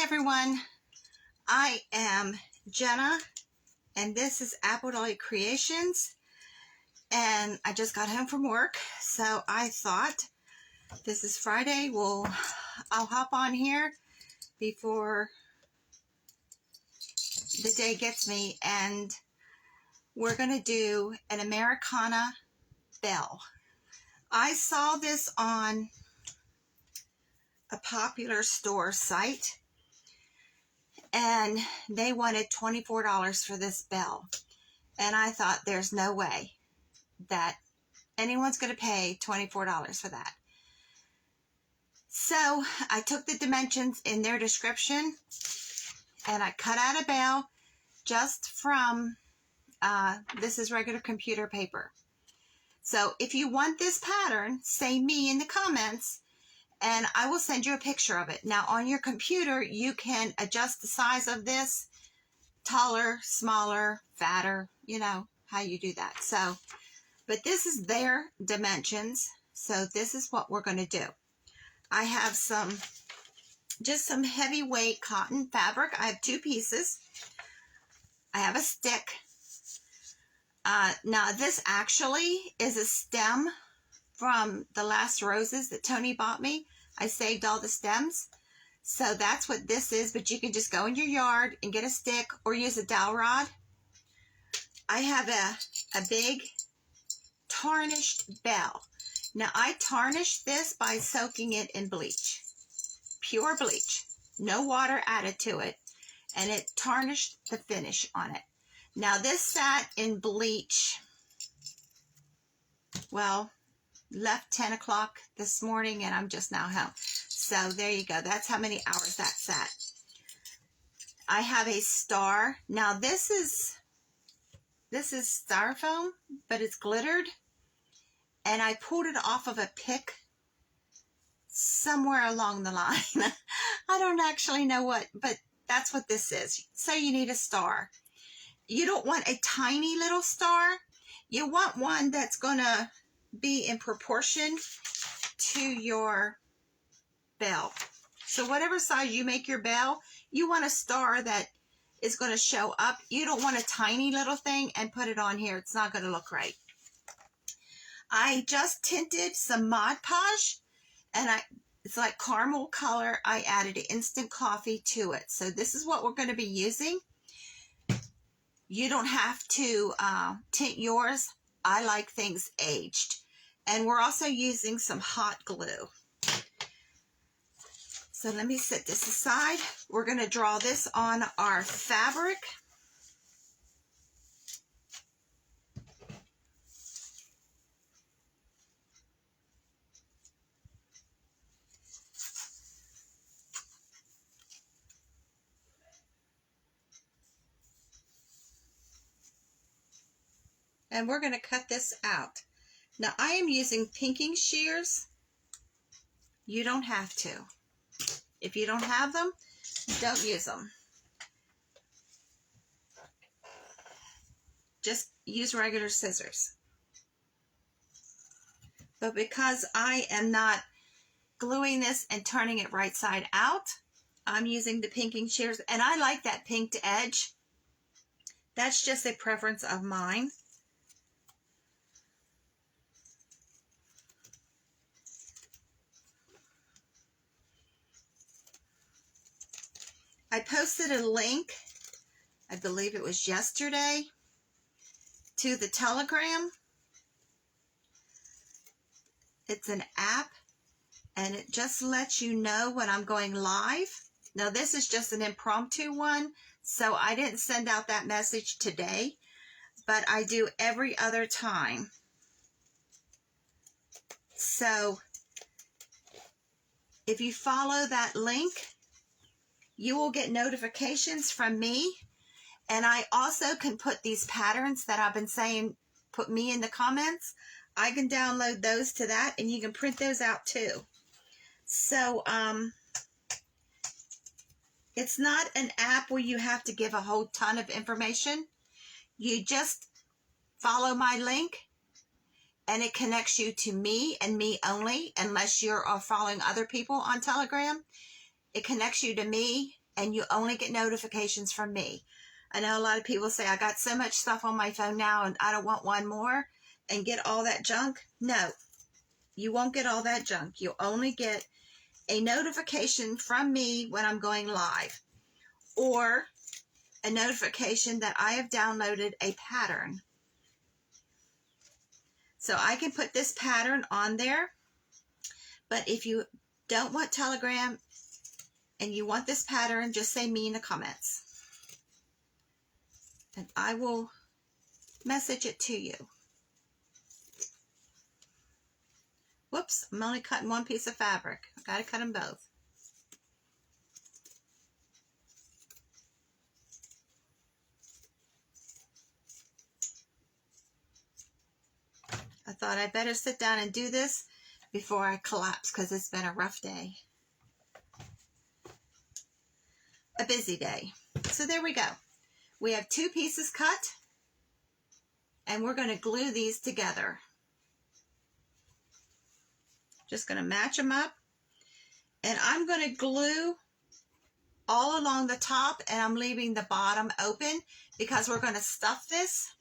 everyone, I am Jenna and this is Apple Dolly Creations, and I just got home from work, so I thought this is Friday. I'll hop on here before the day gets me, and we're gonna do an Americana Bell. I saw this on a popular store site and they wanted $24 for this bell, and I thought there's no way that anyone's going to pay $24 for that. So I took the dimensions in their description and I cut out a bell just from this is regular computer paper. So if you want this pattern, say me in the comments and I will send you a picture of it. Now on your computer, you can adjust the size of this, taller, smaller, fatter, you know how you do that. So, but this is their dimensions. So this is what we're going to do. I have just some heavyweight cotton fabric. I have 2 pieces. I have a stick. Now this actually is a stem from the last roses that Tony bought me. I saved all the stems. So that's what this is, but you can just go in your yard and get a stick or use a dowel rod. I have a big tarnished bell. Now I tarnished this by soaking it in bleach. Pure bleach. No water added to it. And it tarnished the finish on it. Now this sat in bleach, well, left 10 o'clock this morning and I'm just now home. So there you go. That's how many hours that sat. I have a star. Now this is styrofoam, but it's glittered. And I pulled it off of a pick somewhere along the line. I don't actually know what, but that's what this is. So you need a star. You don't want a tiny little star. You want one that's going to be in proportion to your bell. So whatever size you make your bell, you want a star that is going to show up. You don't want a tiny little thing and put it on here. It's not going to look right. I just tinted some Mod Podge, and it's like caramel color. I added instant coffee to it. So this is what we're going to be using. You don't have to tint yours. I like things aged. And we're also using some hot glue. So let me set this aside. We're going to draw this on our fabric. And we're going to cut this out. Now I am using pinking shears. You don't have to. If you don't have them, don't use them. Just use regular scissors. But because I am not gluing this and turning it right side out, I'm using the pinking shears. And I like that pinked edge. That's just a preference of mine. I posted a link, I believe it was yesterday, to the Telegram. It's an app, and it just lets you know when I'm going live. Now, this is just an impromptu one, so I didn't send out that message today, but I do every other time. So, if you follow that link, you will get notifications from me, and I also can put these patterns that I've been saying, put me in the comments. I can download those to that, and you can print those out too. So, it's not an app where you have to give a whole ton of information. You just follow my link, and it connects you to me and me only, unless you're following other people on Telegram. It connects you to me, and you only get notifications from me. I know a lot of people say, I got so much stuff on my phone now and I don't want one more and get all that junk. No, you won't get all that junk. You'll only get a notification from me when I'm going live, or a notification that I have downloaded a pattern. So I can put this pattern on there, but if you don't want Telegram and you want this pattern, just say me in the comments, and I will message it to you. Whoops, I'm only cutting one piece of fabric. I've got to cut them both. I thought I'd better sit down and do this before I collapse, because it's been a rough day. A busy day. So there we go. We have 2 pieces cut, and we're going to glue these together. Just going to match them up, and I'm going to glue all along the top, and I'm leaving the bottom open because we're going to stuff this.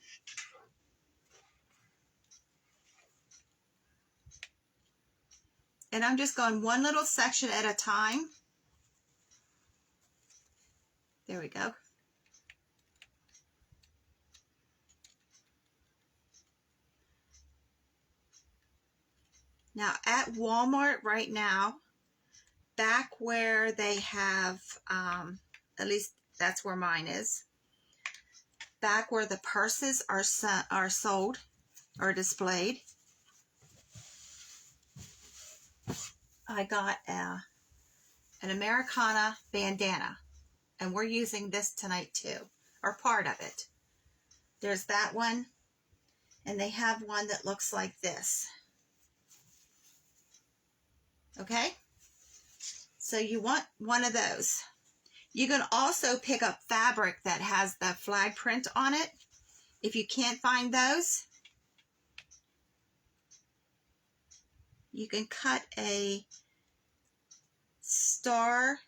And I'm just going one little section at a time. There we go. Now at Walmart right now, back where they have, at least that's where mine is, back where the purses are sold or displayed, I got an Americana bandana, and we're using this tonight too, or part of it. There's that one, and they have one that looks like this. Okay, so you want one of those. You can also pick up fabric that has the flag print on it. If you can't find those, you can cut a star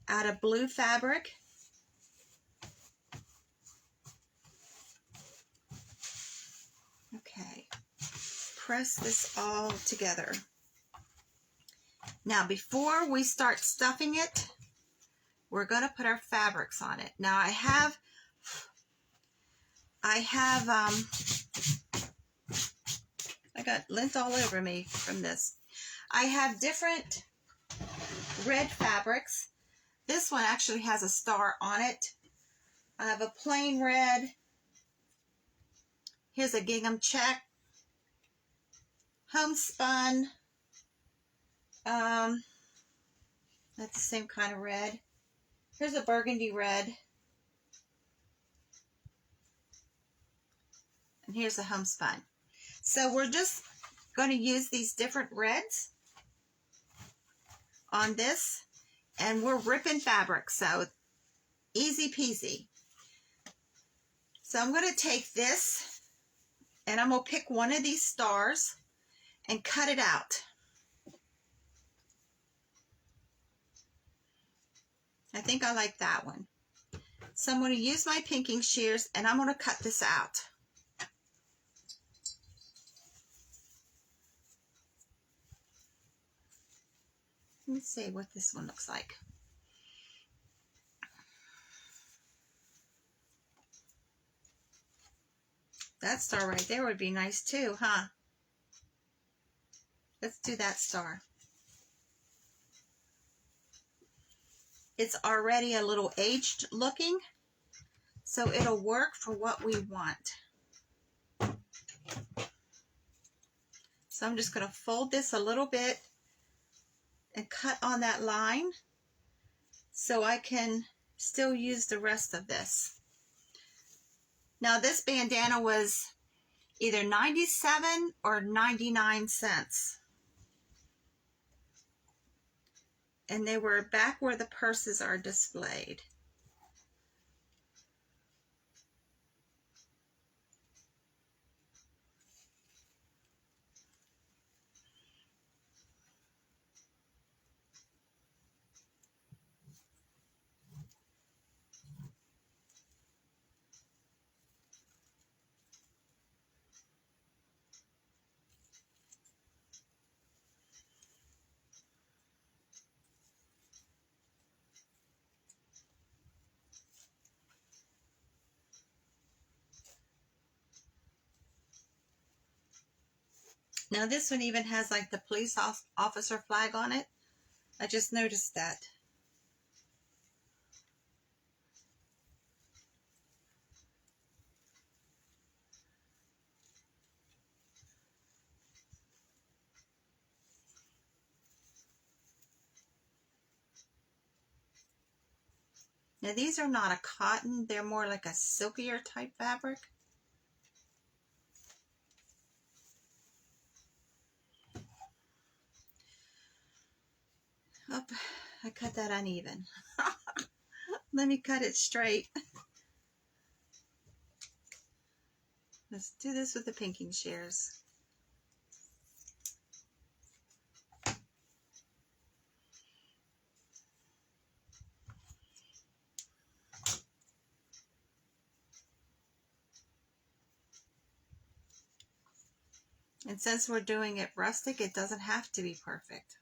out of blue fabric. Okay, press this all together. Now, before we start stuffing it, we're going to put our fabrics on it. Now, I got lint all over me from this. I have different red fabrics. This one actually has a star on it. I have a plain red. Here's a gingham check. Homespun. That's the same kind of red. Here's a burgundy red. And here's a homespun. So we're just going to use these different reds on this, and we're ripping fabric, so easy peasy. So I'm going to take this, and I'm going to pick one of these stars and cut it out. I think I like that one. So I'm going to use my pinking shears, and I'm going to cut this out. Let me see what this one looks like. That star right there would be nice too, huh? Let's do that star. It's already a little aged looking, so it'll work for what we want. So I'm just going to fold this a little bit and cut on that line so I can still use the rest of this. Now this bandana was either 97 or 99 cents. And they were back where the purses are displayed. Now this one even has like the police officer flag on it. I just noticed that. Now these are not a cotton, they're more like a silkier type fabric. Oh, I cut that uneven. Let me cut it straight. Let's do this with the pinking shears. And since we're doing it rustic, it doesn't have to be perfect.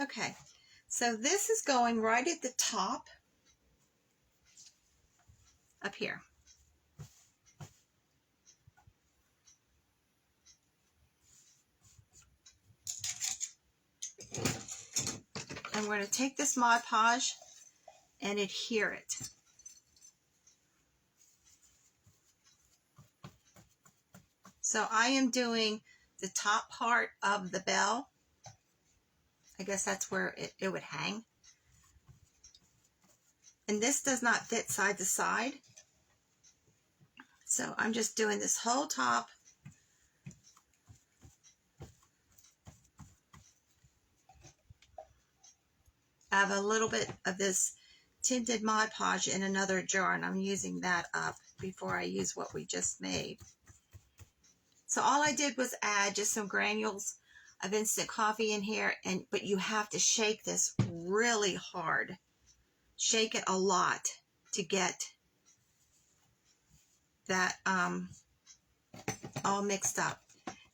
Okay, so this is going right at the top, up here. And we're going to take this Mod Podge and adhere it. So I am doing the top part of the bell. I guess that's where it would hang. And this does not fit side to side. So I'm just doing this whole top. I have a little bit of this tinted Mod Podge in another jar, and I'm using that up before I use what we just made. So all I did was add just some granules of instant coffee in here, but you have to shake this really hard. Shake it a lot to get that all mixed up.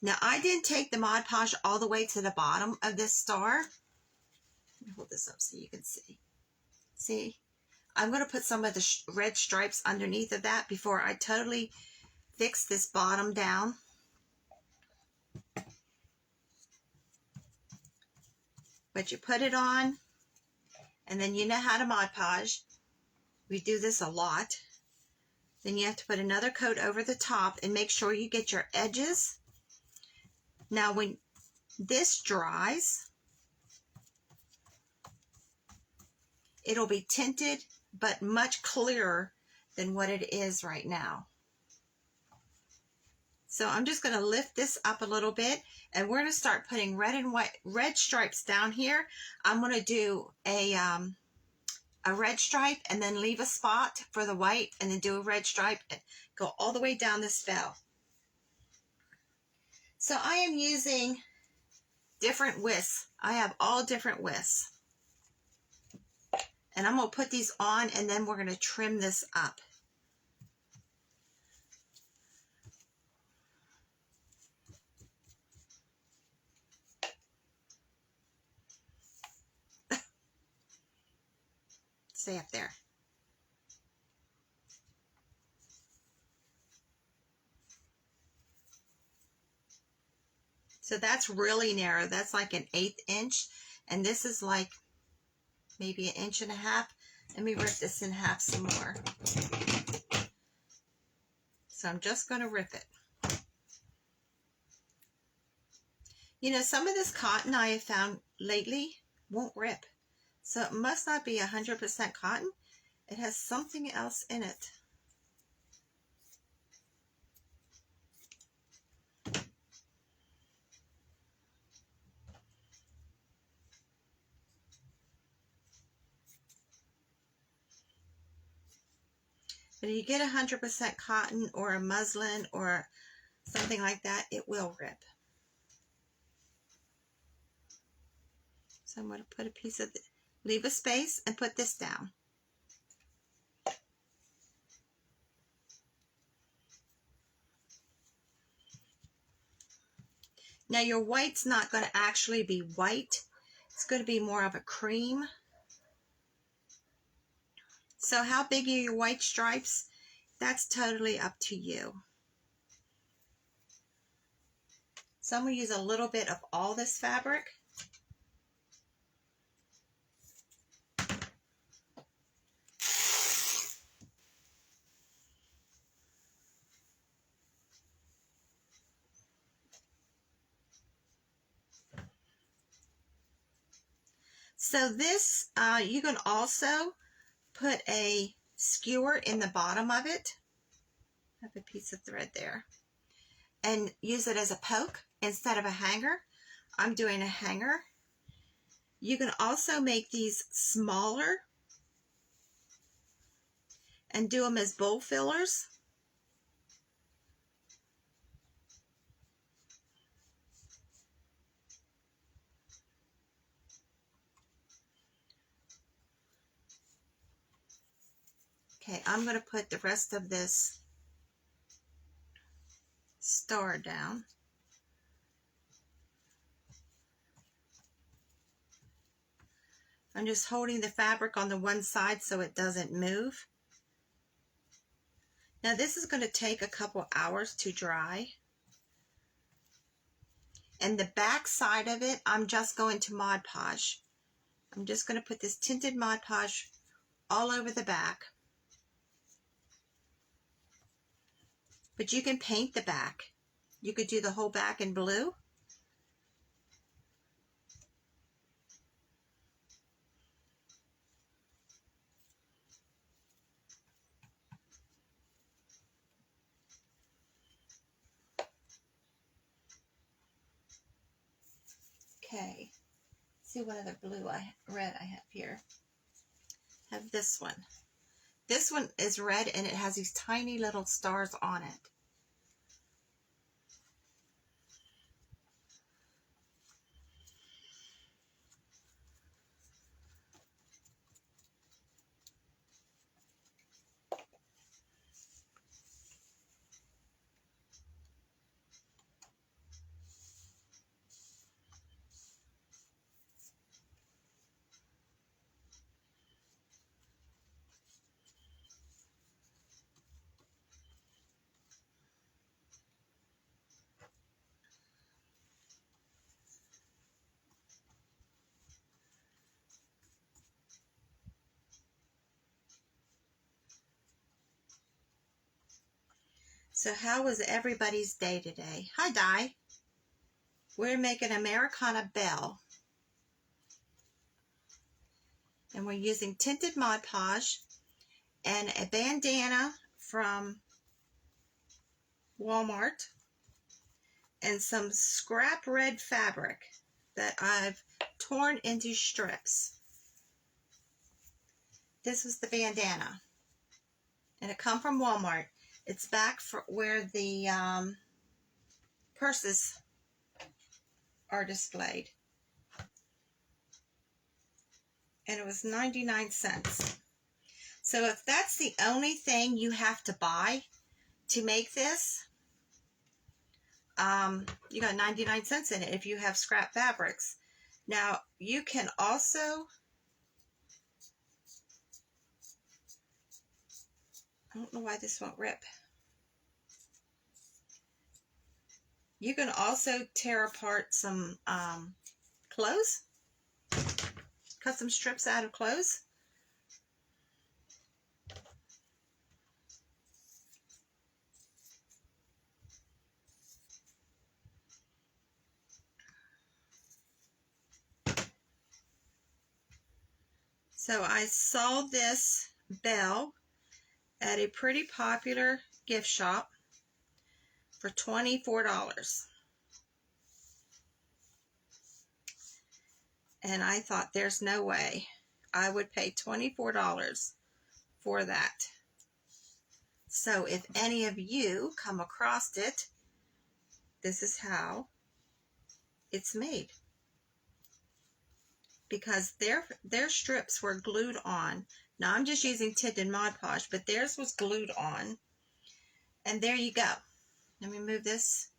Now I didn't take the Mod Podge all the way to the bottom of this star. Let me hold this up so you can see. See? I'm going to put some of the red stripes underneath of that before I totally fix this bottom down. But you put it on, and then you know how to Mod Podge. We do this a lot. Then you have to put another coat over the top and make sure you get your edges. Now when this dries, it'll be tinted, but much clearer than what it is right now. So I'm just going to lift this up a little bit, and we're going to start putting red stripes down here. I'm going to do a red stripe and then leave a spot for the white, and then do a red stripe and go all the way down this bell. So I am using different widths. I have all different widths. And I'm going to put these on, and then we're going to trim this up. Stay up there. So that's really narrow. That's like an 1/8 inch. And this is like maybe 1.5 inches. Let me rip this in half some more. So I'm just going to rip it. You know, some of this cotton I have found lately won't rip. So it must not be 100% cotton. It has something else in it. But if you get 100% cotton or a muslin or something like that, it will rip. So I'm going to put a piece of leave a space and put this down. Now your white's not going to actually be white. It's going to be more of a cream. So how big are your white stripes? That's totally up to you. So I'm going to use a little bit of all this fabric. So this, you can also put a skewer in the bottom of it. I have a piece of thread there. And use it as a poke instead of a hanger. I'm doing a hanger. You can also make these smaller and do them as bowl fillers. Okay, I'm going to put the rest of this star down. I'm just holding the fabric on the one side so it doesn't move. Now this is going to take a couple hours to dry. And the back side of it, I'm just going to Mod Podge. I'm just going to put this tinted Mod Podge all over the back. But you can paint the back. You could do the whole back in blue. Okay. See what other red I have here. I have this one. This one is red and it has these tiny little stars on it. So how was everybody's day today? Hi, Di. We're making Americana Bell. And we're using tinted Mod Podge and a bandana from Walmart and some scrap red fabric that I've torn into strips. This was the bandana. And it come from Walmart. It's back for where the purses are displayed. And it was 99 cents. So if that's the only thing you have to buy to make this, you got 99 cents in it if you have scrap fabrics. Now, you can also, I don't know why this won't rip. You can also tear apart some clothes, cut some strips out of clothes. So I saw this bell at a pretty popular gift shop for $24. And I thought, there's no way I would pay $24 for that. So if any of you come across it, this is how it's made. Because their strips were glued on. Now I'm just using tinted Mod Podge, but theirs was glued on. And there you go. Let me move this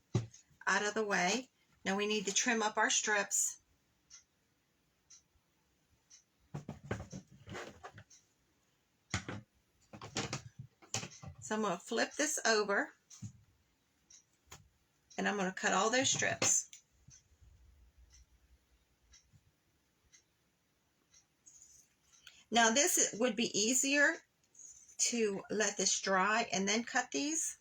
out of the way. Now we need to trim up our strips. So I'm going to flip this over, and I'm going to cut all those strips. Now this would be easier to let this dry and then cut these.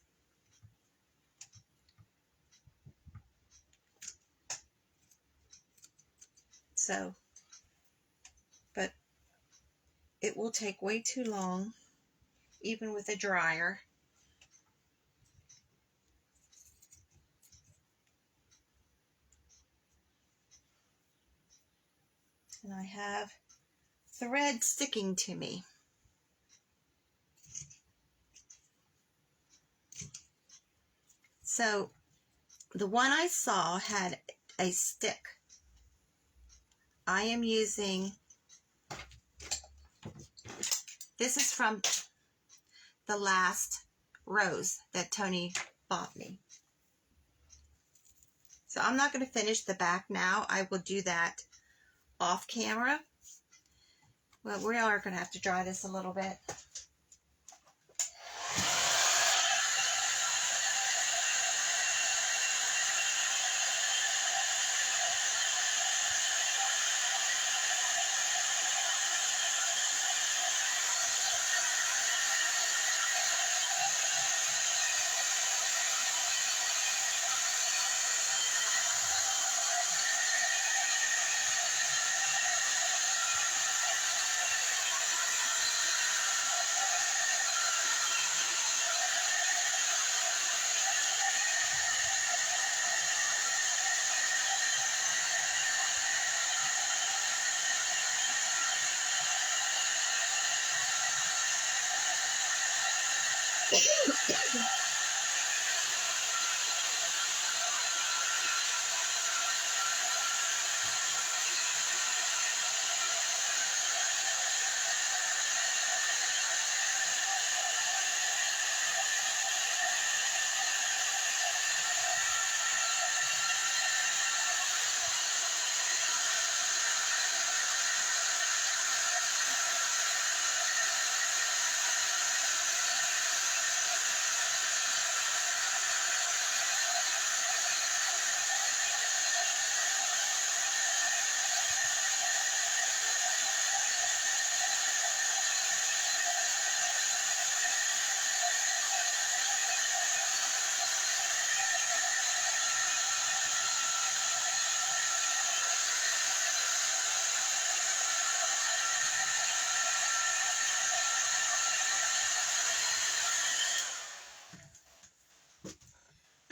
So, but it will take way too long, even with a dryer. And I have thread sticking to me. So the one I saw had a stick. I am using, this is from the last rose that Tony bought me. So I'm not going to finish the back now. I will do that off camera. Well, we are going to have to dry this a little bit.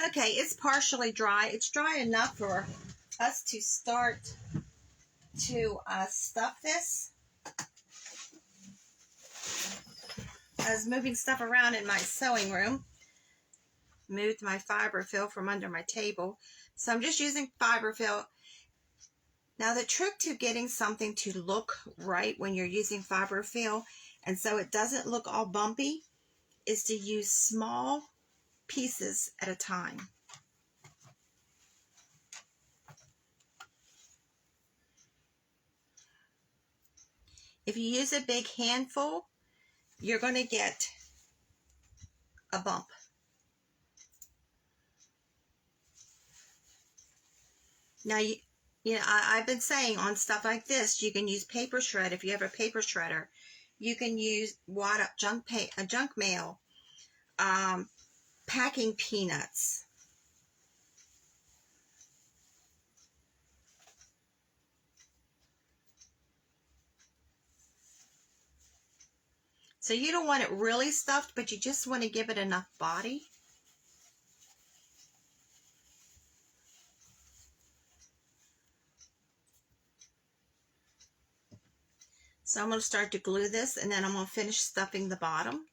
Okay, it's partially dry. It's dry enough for us to start to stuff this. I was moving stuff around in my sewing room. Moved my fiberfill from under my table. So I'm just using fiberfill. Now the trick to getting something to look right when you're using fiberfill, and so it doesn't look all bumpy, is to use small pieces at a time. If you use a big handful, you're going to get a bump. Now, I've been saying on stuff like this, you can use paper shred if you have a paper shredder. You can use wad up junk mail, packing peanuts. So you don't want it really stuffed, but you just want to give it enough body. So I'm going to start to glue this, and then I'm going to finish stuffing the bottom.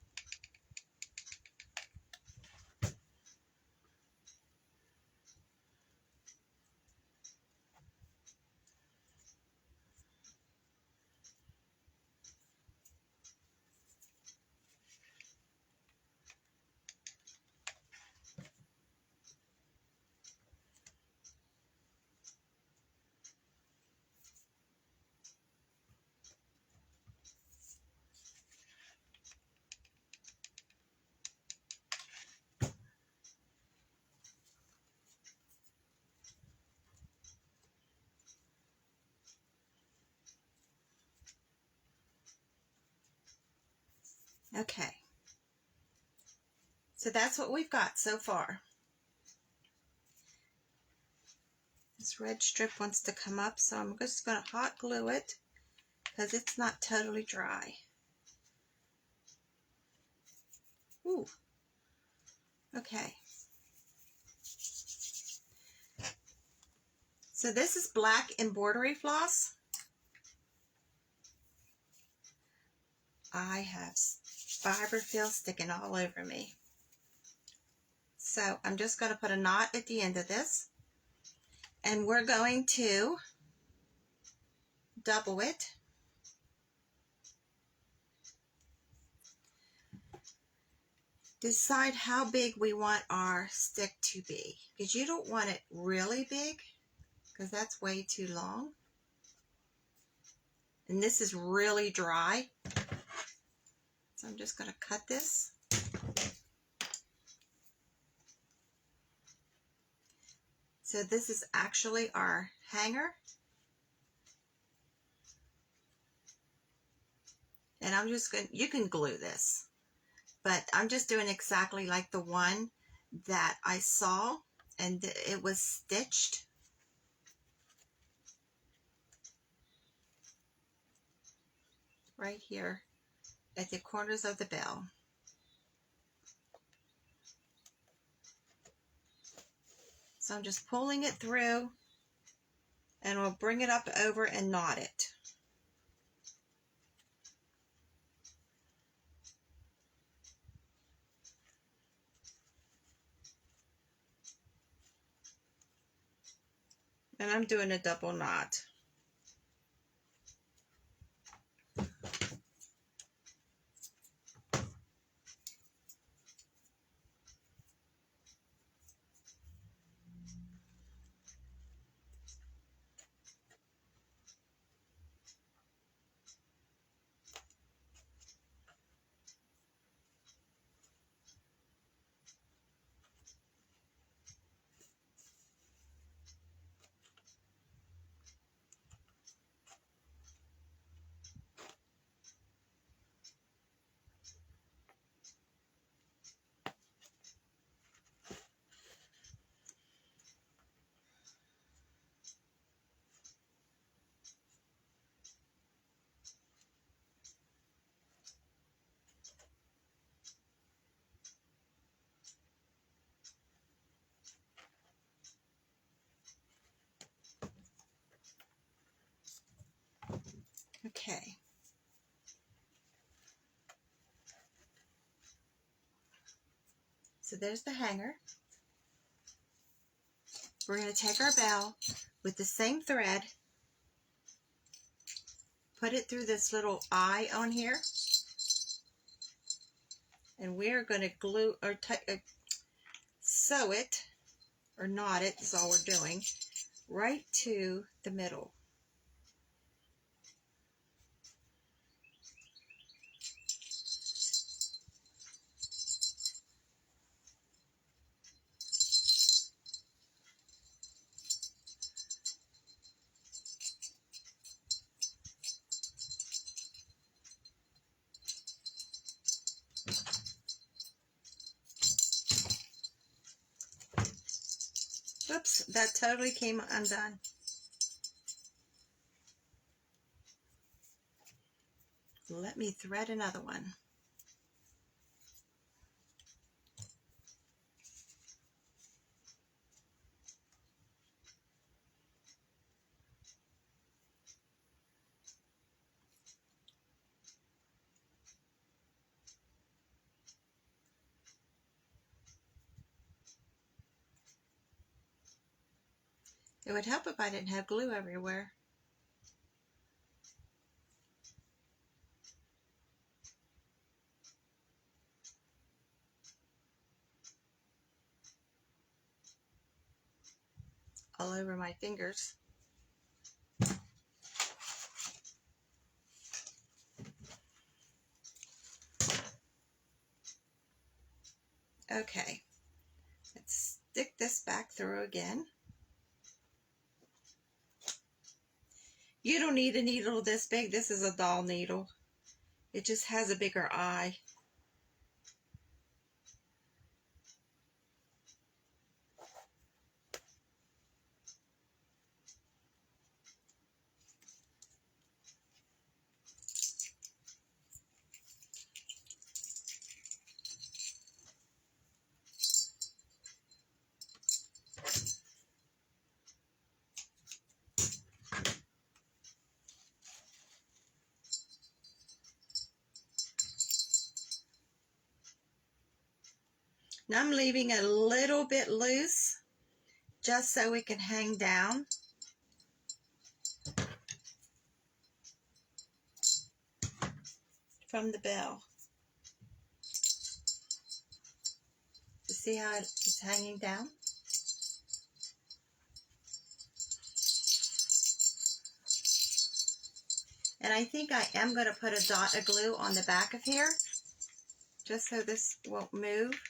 Okay. So that's what we've got so far. This red strip wants to come up, so I'm just going to hot glue it because it's not totally dry. Ooh. Okay. So this is black embroidery floss. I have fiberfill sticking all over me. So I'm just going to put a knot at the end of this. And we're going to double it. Decide how big we want our stick to be, because you don't want it really big because that's way too long. And this is really dry. So I'm just going to cut this. So this is actually our hanger. And I'm just going to, you can glue this, but I'm just doing exactly like the one that I saw, and it was stitched. Right here at the corners of the bell. So I'm just pulling it through, and we'll bring it up over and knot it. And I'm doing a double knot. Okay. So there's the hanger. We're going to take our bell with the same thread, put it through this little eye on here, and we're going to glue or sew it or knot it, is all we're doing, right to the middle. Oops, that totally came undone. Let me thread another one. It would help if I didn't have glue everywhere. All over my fingers. Okay, let's stick this back through again. You don't need a needle this big. This is a doll needle. It just has a bigger eye. Now I'm leaving a little bit loose just so it can hang down. From the bell. You see how it's hanging down? And I think I am going to put a dot of glue on the back of here, just so this won't move.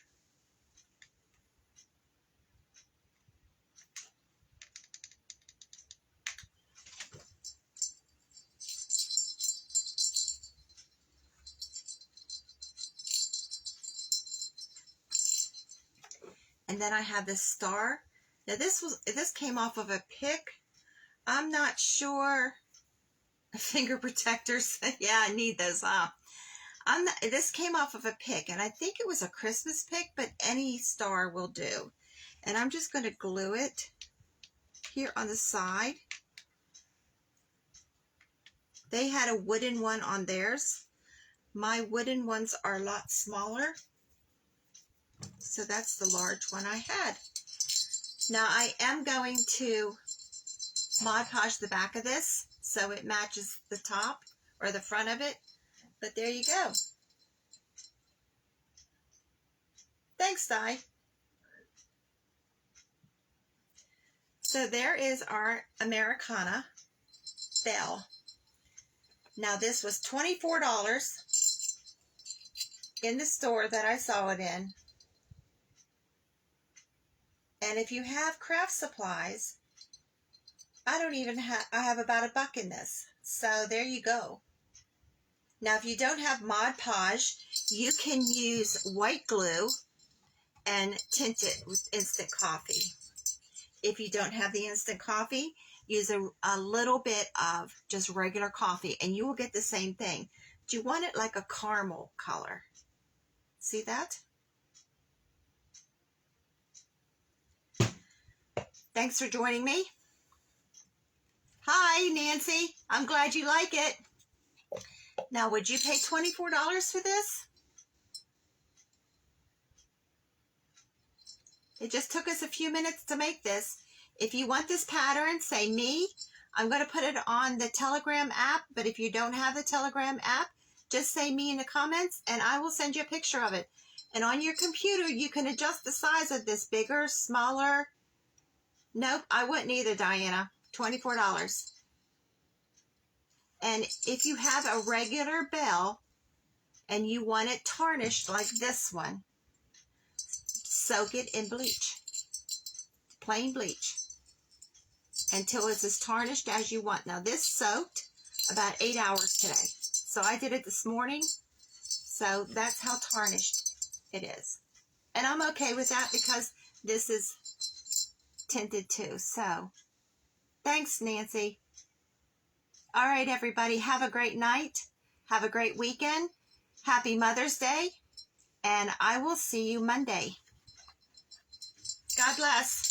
And then I have this star. Now this came off of a pick. I'm not sure. Finger protectors. Yeah, I need those, huh? This came off of a pick, and I think it was a Christmas pick, but any star will do. And I'm just going to glue it here on the side. They had a wooden one on theirs. My wooden ones are a lot smaller, so that's the large one I had. Now I am going to Mod Podge the back of this so it matches the top or the front of it. But there you go. Thanks, Di. So there is our Americana Bell. Now this was $24 in the store that I saw it in. And if you have craft supplies, I have about $1 in this. So there you go. Now if you don't have Mod Podge, you can use white glue and tint it with instant coffee. If you don't have the instant coffee, use a little bit of just regular coffee and you will get the same thing. But you want it like a caramel color. See that? Thanks for joining me. Hi, Nancy. I'm glad you like it. Now, would you pay $24 for this? It just took us a few minutes to make this. If you want this pattern, say me. I'm going to put it on the Telegram app, but if you don't have the Telegram app, just say me in the comments and I will send you a picture of it. And on your computer, you can adjust the size of this, bigger, smaller. Nope, I wouldn't either, Diana. $24. And if you have a regular bell and you want it tarnished like this one, soak it in bleach, plain bleach, until it's as tarnished as you want. Now this soaked about 8 hours today. So I did it this morning. So that's how tarnished it is. And I'm okay with that because this is tinted too. So thanks, Nancy. All right, everybody. Have a great night. Have a great weekend. Happy Mother's Day. And I will see you Monday. God bless.